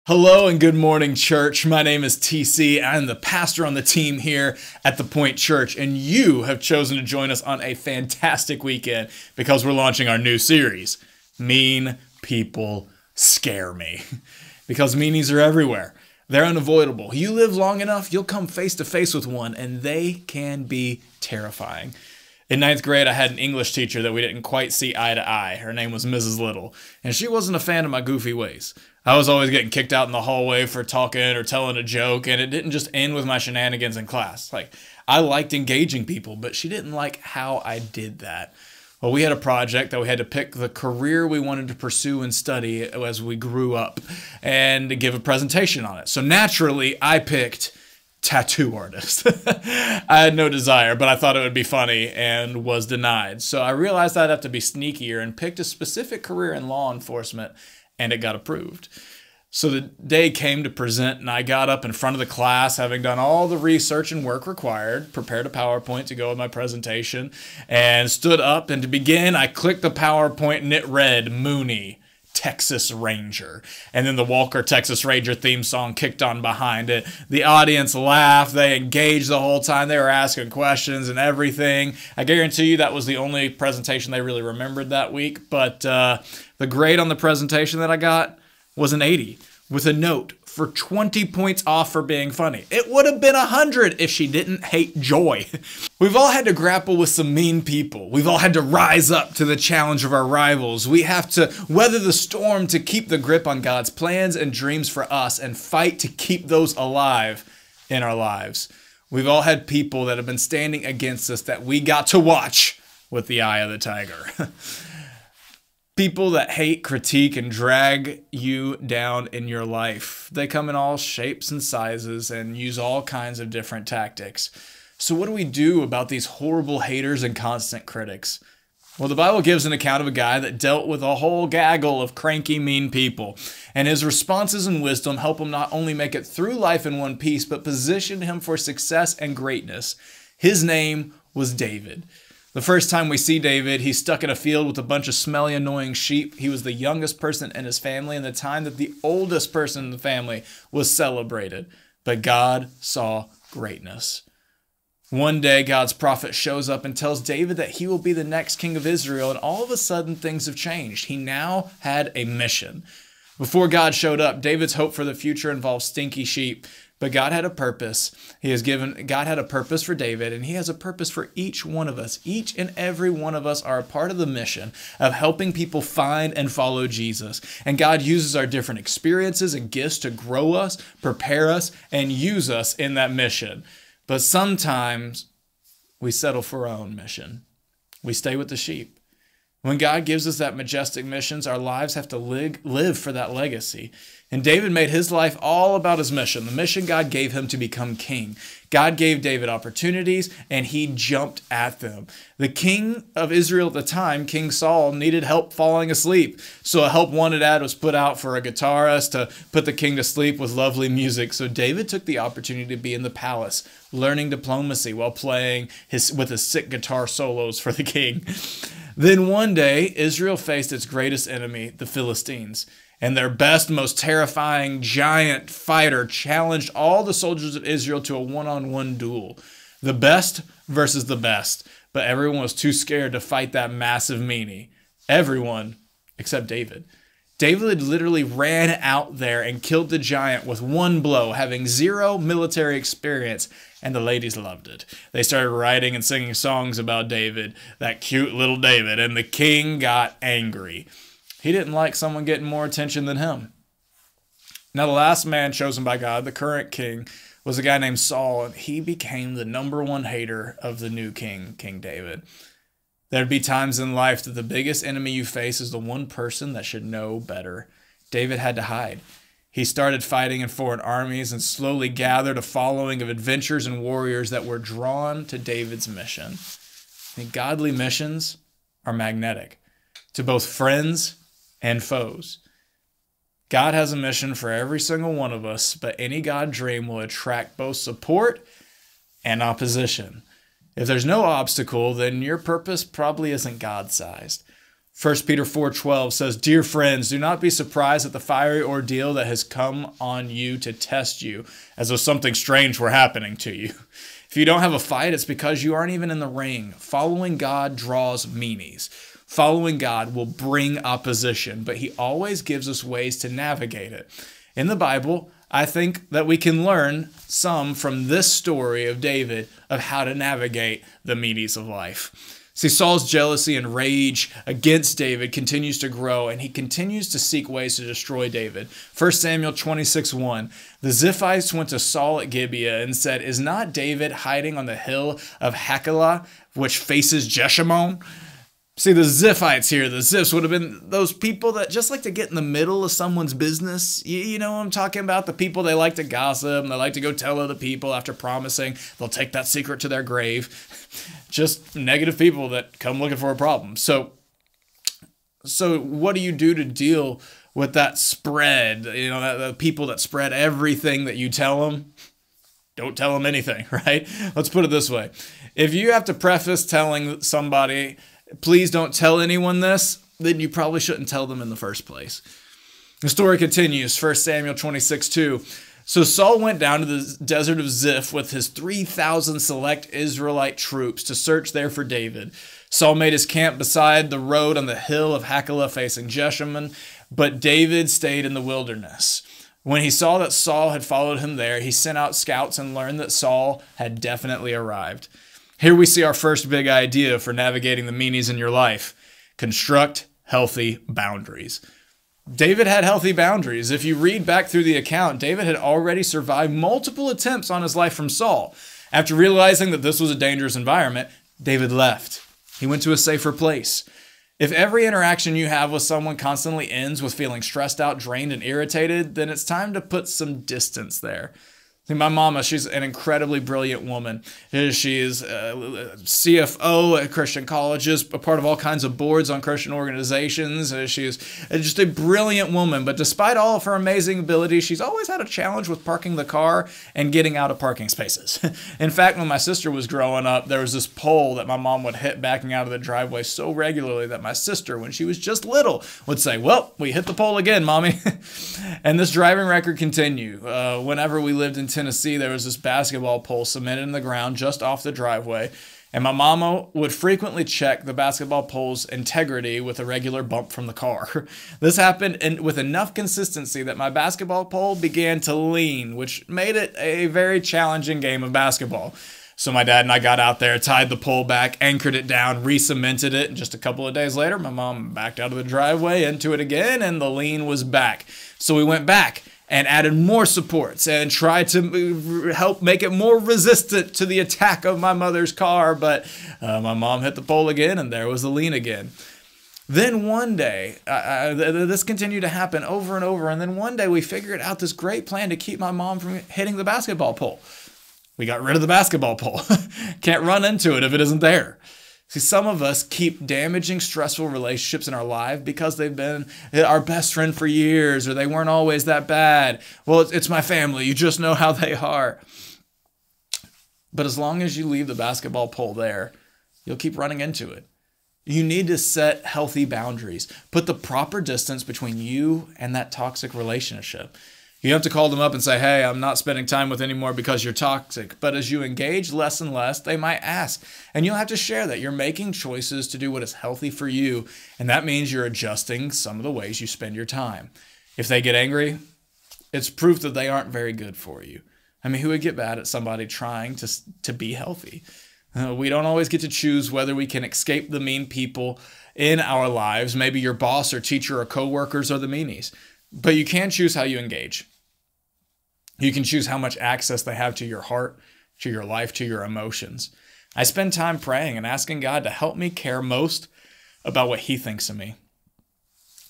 Hello and good morning, church. My name is TC. I'm the pastor on the team here at the Pointe Church, and you have chosen to join us on a fantastic weekend because we're launching our new series, Mean People Scare Me. Because meanies are everywhere. They're unavoidable. You live long enough, you'll come face to face with one, and they can be terrifying. In ninth grade, I had an English teacher that we didn't quite see eye to eye. Her name was Mrs. Little, and she wasn't a fan of my goofy ways. I was always getting kicked out in the hallway for talking or telling a joke, and it didn't just end with my shenanigans in class. I liked engaging people, but she didn't like how I did that. Well, we had a project that we had to pick the career we wanted to pursue and study as we grew up and to give a presentation on it. So naturally, I picked tattoo artist. I had no desire, but I thought it would be funny and was denied. So I realized I'd have to be sneakier and picked a specific career in law enforcement, and it got approved. So the day came to present, and I got up in front of the class, having done all the research and work required, prepared a PowerPoint to go with my presentation, and stood up. And to begin, I clicked the PowerPoint, and it read, Mooney, Texas Ranger. And then the Walker Texas Ranger theme song kicked on behind it. The audience laughed. They engaged the whole time. They were asking questions and everything. I guarantee you that was the only presentation they really remembered that week. But the grade on the presentation that I got was an 80 with a note for 20 points off for being funny. It would have been 100 if she didn't hate joy. We've all had to grapple with some mean people. We've all had to rise up to the challenge of our rivals. We have to weather the storm to keep the grip on God's plans and dreams for us and fight to keep those alive in our lives. We've all had people that have been standing against us that we got to watch with the eye of the tiger. People that hate, critique, and drag you down in your life. They come in all shapes and sizes and use all kinds of different tactics. So what do we do about these horrible haters and constant critics? Well, the Bible gives an account of a guy that dealt with a whole gaggle of cranky, mean people. And his responses and wisdom help him not only make it through life in one piece, but position him for success and greatness. His name was David. The first time we see David, he's stuck in a field with a bunch of smelly, annoying sheep. He was the youngest person in his family and the time that the oldest person in the family was celebrated. But God saw greatness. One day, God's prophet shows up and tells David that he will be the next king of Israel, and all of a sudden, things have changed. He now had a mission. Before God showed up, David's hope for the future involved stinky sheep. But God had a purpose. God had a purpose for David, and he has a purpose for each one of us. Each and every one of us are a part of the mission of helping people find and follow Jesus. And God uses our different experiences and gifts to grow us, prepare us, and use us in that mission. But sometimes we settle for our own mission. We stay with the sheep. When God gives us that majestic mission, our lives have to live for that legacy. And David made his life all about his mission, the mission God gave him to become king. God gave David opportunities, and he jumped at them. The king of Israel at the time, King Saul, needed help falling asleep. So a help wanted ad was put out for a guitarist to put the king to sleep with lovely music. So David took the opportunity to be in the palace, learning diplomacy while playing with his sick guitar solos for the king. Then one day, Israel faced its greatest enemy, the Philistines. And their best, most terrifying giant fighter challenged all the soldiers of Israel to a one-on-one duel. The best versus the best. But everyone was too scared to fight that massive meanie. Everyone except David. David literally ran out there and killed the giant with one blow, having zero military experience, and the ladies loved it. They started writing and singing songs about David, that cute little David, and the king got angry. He didn't like someone getting more attention than him. Now, the last man chosen by God, the current king, was a guy named Saul, and he became the #1 hater of the new king, King David. There'd be times in life that the biggest enemy you face is the one person that should know better. David had to hide. He started fighting in foreign armies and slowly gathered a following of adventurers and warriors that were drawn to David's mission. And godly missions are magnetic to both friends and foes. God has a mission for every single one of us, but any God dream will attract both support and opposition. If there's no obstacle, then your purpose probably isn't God-sized. 1 Peter 4:12 says, "Dear friends, do not be surprised at the fiery ordeal that has come on you to test you, as though something strange were happening to you." If you don't have a fight, it's because you aren't even in the ring. Following God draws meanies. Following God will bring opposition, but he always gives us ways to navigate it. In the Bible, I think that we can learn some from this story of David of how to navigate the meanies of life. See, Saul's jealousy and rage against David continues to grow, and he continues to seek ways to destroy David. 1 Samuel 26:1, the Ziphites went to Saul at Gibeah and said, "Is not David hiding on the hill of Hachilah, which faces Jeshimon?" See, the Ziphites here, the Zips would have been those people that just like to get in the middle of someone's business. You know what I'm talking about? The people, they like to gossip and they like to go tell other people after promising they'll take that secret to their grave. Just negative people that come looking for a problem. So what do you do to deal with that spread? You know, the people that spread everything that you tell them? Don't tell them anything, right? Let's put it this way. If you have to preface telling somebody, "Please don't tell anyone this," then you probably shouldn't tell them in the first place. The story continues, 1 Samuel 26:2. So Saul went down to the desert of Ziph with his 3,000 select Israelite troops to search there for David. Saul made his camp beside the road on the hill of Hachilah facing Jeshimon, but David stayed in the wilderness. When he saw that Saul had followed him there, he sent out scouts and learned that Saul had definitely arrived. Here we see our first big idea for navigating the meanies in your life. Construct healthy boundaries. David had healthy boundaries. If you read back through the account, David had already survived multiple attempts on his life from Saul. After realizing that this was a dangerous environment, David left. He went to a safer place. If every interaction you have with someone constantly ends with feeling stressed out, drained, and irritated, then it's time to put some distance there. My mama, she's an incredibly brilliant woman. She is a CFO at Christian colleges, a part of all kinds of boards on Christian organizations. She is just a brilliant woman. But despite all of her amazing abilities, she's always had a challenge with parking the car and getting out of parking spaces. In fact, when my sister was growing up, there was this pole that my mom would hit backing out of the driveway so regularly that my sister, when she was just little, would say, "Well, we hit the pole again, Mommy." And this driving record continued. Whenever we lived in Tennessee, there was this basketball pole cemented in the ground just off the driveway, and my mama would frequently check the basketball pole's integrity with a regular bump from the car. This happened with enough consistency that my basketball pole began to lean, which made it a very challenging game of basketball. So my dad and I got out there, tied the pole back, anchored it down, re-cemented it, and just a couple of days later, my mom backed out of the driveway, into it again, and the lean was back. So we went back and added more supports and tried to help make it more resistant to the attack of my mother's car. But my mom hit the pole again, and there was the lean again. Then one day, this continued to happen over and over. And then one day we figured out this great plan to keep my mom from hitting the basketball pole. We got rid of the basketball pole. Can't run into it if it isn't there. See, some of us keep damaging, stressful relationships in our life because they've been our best friend for years, or they weren't always that bad. Well, it's my family. You just know how they are. But as long as you leave the basketball pole there, you'll keep running into it. You need to set healthy boundaries. Put the proper distance between you and that toxic relationship. You have to call them up and say, "Hey, I'm not spending time with anymore because you're toxic." But as you engage less and less, they might ask. And you'll have to share that you're making choices to do what is healthy for you. And that means you're adjusting some of the ways you spend your time. If they get angry, it's proof that they aren't very good for you. I mean, who would get mad at somebody trying to be healthy? We don't always get to choose whether we can escape the mean people in our lives. Maybe your boss or teacher or coworkers are the meanies. But you can choose how you engage. You can choose how much access they have to your heart, to your life, to your emotions. I spend time praying and asking God to help me care most about what He thinks of me.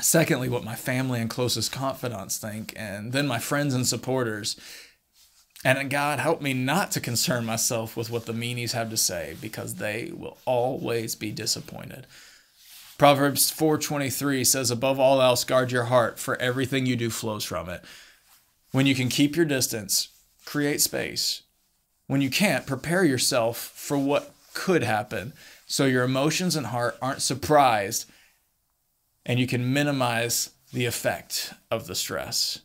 Secondly, what my family and closest confidants think, and then my friends and supporters. And God, help me not to concern myself with what the meanies have to say, because they will always be disappointed. Proverbs 4:23 says, "Above all else, guard your heart, for everything you do flows from it." When you can keep your distance, create space. When you can't, prepare yourself for what could happen, so your emotions and heart aren't surprised and you can minimize the effect of the stress.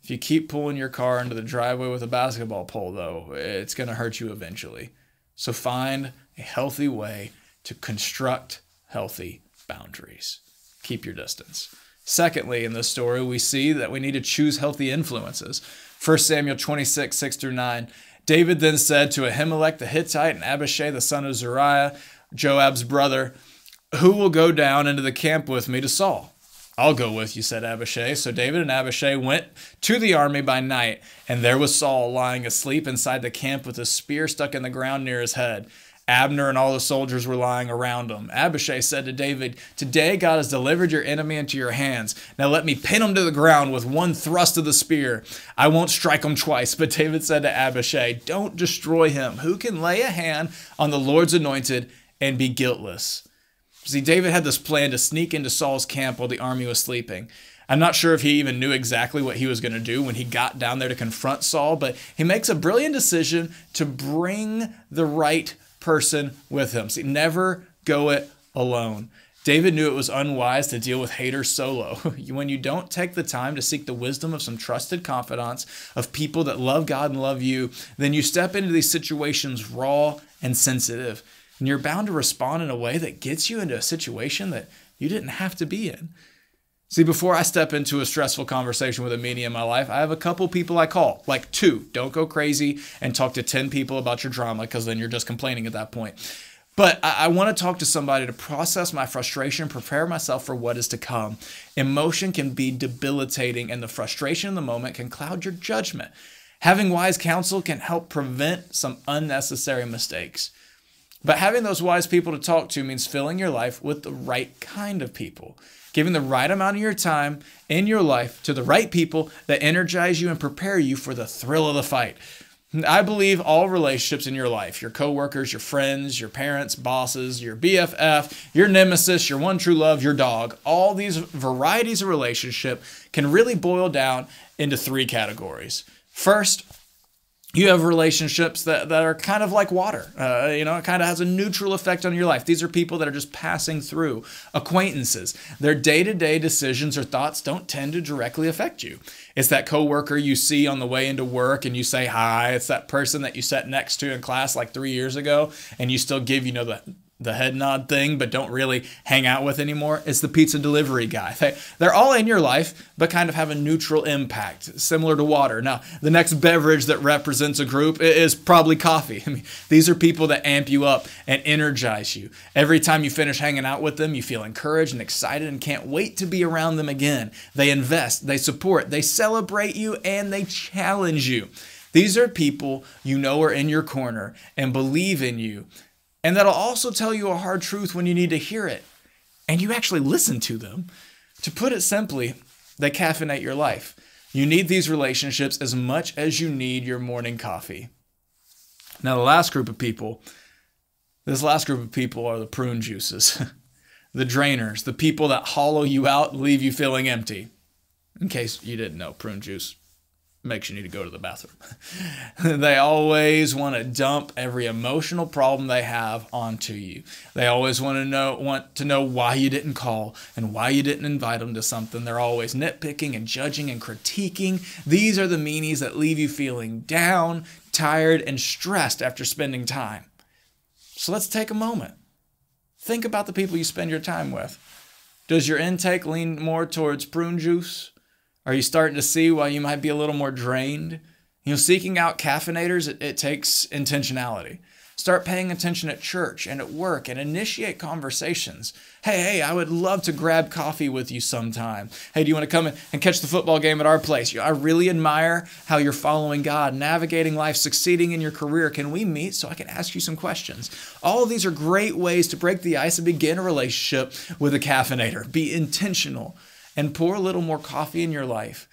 If you keep pulling your car into the driveway with a basketball pole, though, it's going to hurt you eventually. So find a healthy way to construct healthy boundaries. Keep your distance. Secondly, in this story, we see that we need to choose healthy influences. 1 Samuel 26, 6-9. David then said to Ahimelech the Hittite and Abishai the son of Zeruiah, Joab's brother, "Who will go down into the camp with me to Saul?" "I'll go with you," said Abishai. So David and Abishai went to the army by night, and there was Saul lying asleep inside the camp with a spear stuck in the ground near his head. Abner and all the soldiers were lying around him. Abishai said to David, "Today God has delivered your enemy into your hands. Now let me pin him to the ground with one thrust of the spear. I won't strike him twice." But David said to Abishai, "Don't destroy him. Who can lay a hand on the Lord's anointed and be guiltless?" See, David had this plan to sneak into Saul's camp while the army was sleeping. I'm not sure if he even knew exactly what he was going to do when he got down there to confront Saul, but he makes a brilliant decision to bring the right person with him. See, never go it alone. David knew it was unwise to deal with haters solo. When you don't take the time to seek the wisdom of some trusted confidants, of people that love God and love you, then you step into these situations raw and sensitive. And you're bound to respond in a way that gets you into a situation that you didn't have to be in. See, before I step into a stressful conversation with a meanie in my life, I have a couple people I call, like 2. Don't go crazy and talk to 10 people about your drama, because then you're just complaining at that point. But I want to talk to somebody to process my frustration, prepare myself for what is to come. Emotion can be debilitating, and the frustration in the moment can cloud your judgment. Having wise counsel can help prevent some unnecessary mistakes. But having those wise people to talk to means filling your life with the right kind of people, giving the right amount of your time in your life to the right people that energize you and prepare you for the thrill of the fight. I believe all relationships in your life, your coworkers, your friends, your parents, bosses, your BFF, your nemesis, your one true love, your dog, all these varieties of relationship can really boil down into 3 categories. First, you have relationships that are kind of like water. It kind of has a neutral effect on your life. These are people that are just passing through. Acquaintances. Their day-to-day decisions or thoughts don't tend to directly affect you. It's that coworker you see on the way into work and you say hi. It's that person that you sat next to in class like 3 years ago and you still give, the head nod thing, but don't really hang out with anymore. It's the pizza delivery guy. They're all in your life, but kind of have a neutral impact, similar to water. Now, the next beverage that represents a group is probably coffee. These are people that amp you up and energize you. Every time you finish hanging out with them, you feel encouraged and excited and can't wait to be around them again. They invest, they support, they celebrate you, and they challenge you. These are people you know are in your corner and believe in you. And that'll also tell you a hard truth when you need to hear it. And you actually listen to them. To put it simply, they caffeinate your life. You need these relationships as much as you need your morning coffee. Now, this last group of people are the prune juices, the drainers, the people that hollow you out and leave you feeling empty. In case you didn't know, prune juice makes you need to go to the bathroom. They always want to dump every emotional problem they have onto you. They always want to know why you didn't call and why you didn't invite them to something. They're always nitpicking and judging and critiquing. These are the meanies that leave you feeling down, tired, and stressed after spending time. So let's take a moment. Think about the people you spend your time with. Does your intake lean more towards prune juice? Are you starting to see why you might be a little more drained? Seeking out caffeinators, it takes intentionality. Start paying attention at church and at work and initiate conversations. Hey, I would love to grab coffee with you sometime. Hey, do you want to come and catch the football game at our place? I really admire how you're following God, navigating life, succeeding in your career. Can we meet so I can ask you some questions? All of these are great ways to break the ice and begin a relationship with a caffeinator. Be intentional and pour a little more coffee in your life.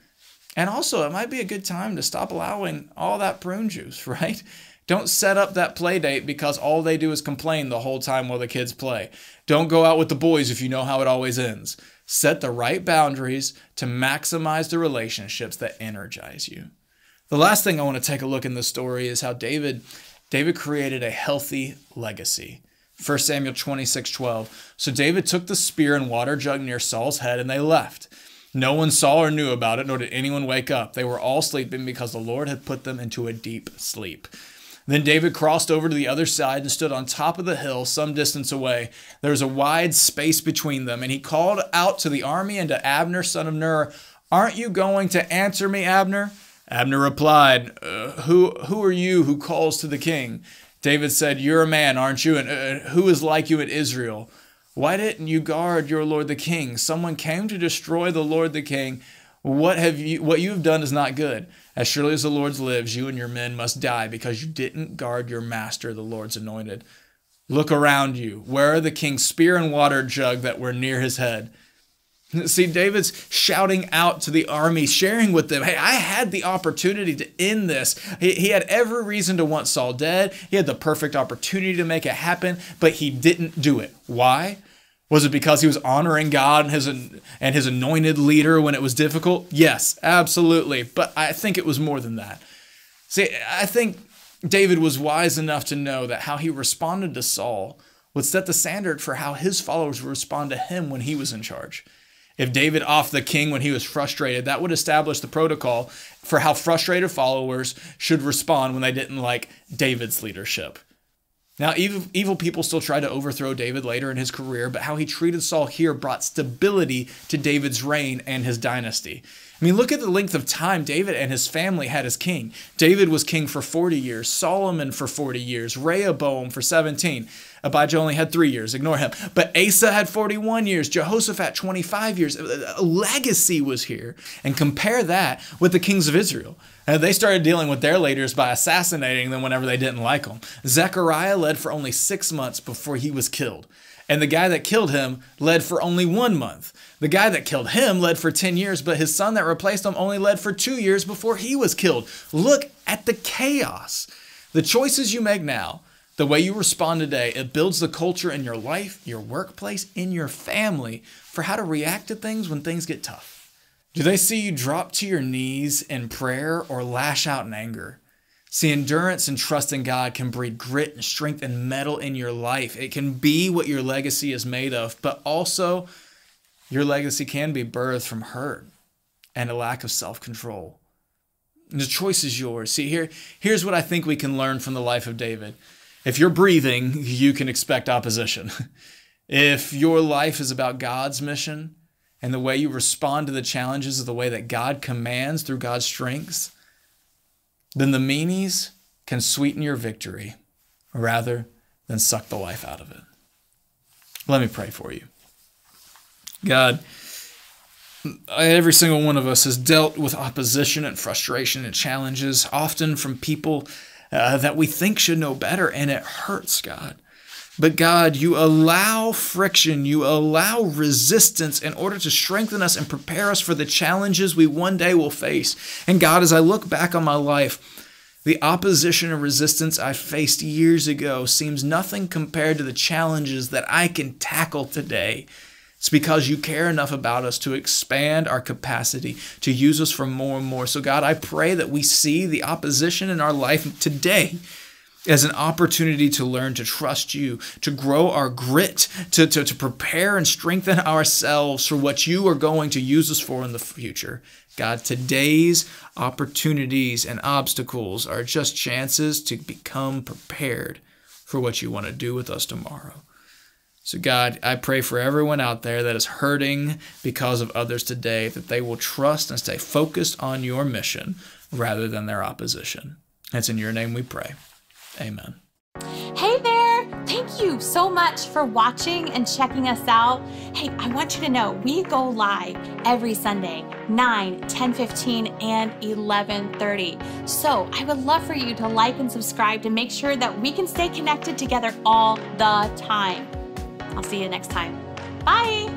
And also, it might be a good time to stop allowing all that prune juice, right? Don't set up that play date because all they do is complain the whole time while the kids play. Don't go out with the boys if you know how it always ends. Set the right boundaries to maximize the relationships that energize you. The last thing I want to take a look in this story is how David created a healthy legacy. 1 Samuel 26:12. So David took the spear and water jug near Saul's head, and they left. No one saw or knew about it, nor did anyone wake up. They were all sleeping because the Lord had put them into a deep sleep. Then David crossed over to the other side and stood on top of the hill some distance away. There was a wide space between them, and he called out to the army and to Abner, son of Ner, "Aren't you going to answer me, Abner?" Abner replied, Who are you who calls to the king? David said, "You're a man, aren't you? And who is like you in Israel? Why didn't you guard your lord the king? Someone came to destroy the lord the king. What you have done is not good. As surely as the Lord lives, you and your men must die because you didn't guard your master, the Lord's anointed. Look around you. Where are the king's spear and water jug that were near his head?" See, David's shouting out to the army, sharing with them, hey, I had the opportunity to end this. He had every reason to want Saul dead. He had the perfect opportunity to make it happen, but he didn't do it. Why? Was it because he was honoring God and his anointed leader when it was difficult? Yes, absolutely. But I think it was more than that. See, I think David was wise enough to know that how he responded to Saul would set the standard for how his followers would respond to him when he was in charge. If David offed the king when he was frustrated, that would establish the protocol for how frustrated followers should respond when they didn't like David's leadership. Now, evil people still tried to overthrow David later in his career, but how he treated Saul here brought stability to David's reign and his dynasty. I mean, look at the length of time David and his family had as king. David was king for 40 years, Solomon for 40 years, Rehoboam for 17. Abijah only had 3 years, ignore him. But Asa had 41 years, Jehoshaphat 25 years. A legacy was here. And compare that with the kings of Israel. They started dealing with their leaders by assassinating them whenever they didn't like them. Zechariah led for only 6 months before he was killed. And the guy that killed him led for only 1 month. The guy that killed him led for 10 years, but his son that replaced him only led for 2 years before he was killed. Look at the chaos. The choices you make now, the way you respond today, it builds the culture in your life, your workplace, in your family for how to react to things when things get tough. Do they see you drop to your knees in prayer or lash out in anger? See, endurance and trust in God can breed grit and strength and mettle in your life. It can be what your legacy is made of, but also your legacy can be birthed from hurt and a lack of self-control. The choice is yours. See, here's what I think we can learn from the life of David. If you're breathing, you can expect opposition. If your life is about God's mission and the way you respond to the challenges is the way that God commands through God's strengths, then the Meanies can sweeten your victory rather than suck the life out of it. Let me pray for you. God, every single one of us has dealt with opposition and frustration and challenges, often from people that we think should know better, and it hurts, God. But God, you allow friction, you allow resistance in order to strengthen us and prepare us for the challenges we one day will face. And God, as I look back on my life, the opposition and resistance I faced years ago seems nothing compared to the challenges that I can tackle today. It's because you care enough about us to expand our capacity to use us for more and more. So God, I pray that we see the opposition in our life today as an opportunity to learn to trust you, to grow our grit, to prepare and strengthen ourselves for what you are going to use us for in the future. God, today's opportunities and obstacles are just chances to become prepared for what you want to do with us tomorrow. So God, I pray for everyone out there that is hurting because of others today, that they will trust and stay focused on your mission rather than their opposition. It's in your name we pray. Amen. Hey there! Thank you so much for watching and checking us out. Hey, I want you to know we go live every Sunday, 9, 10:15, and 11:30. So I would love for you to like and subscribe to make sure that we can stay connected together all the time. I'll see you next time. Bye!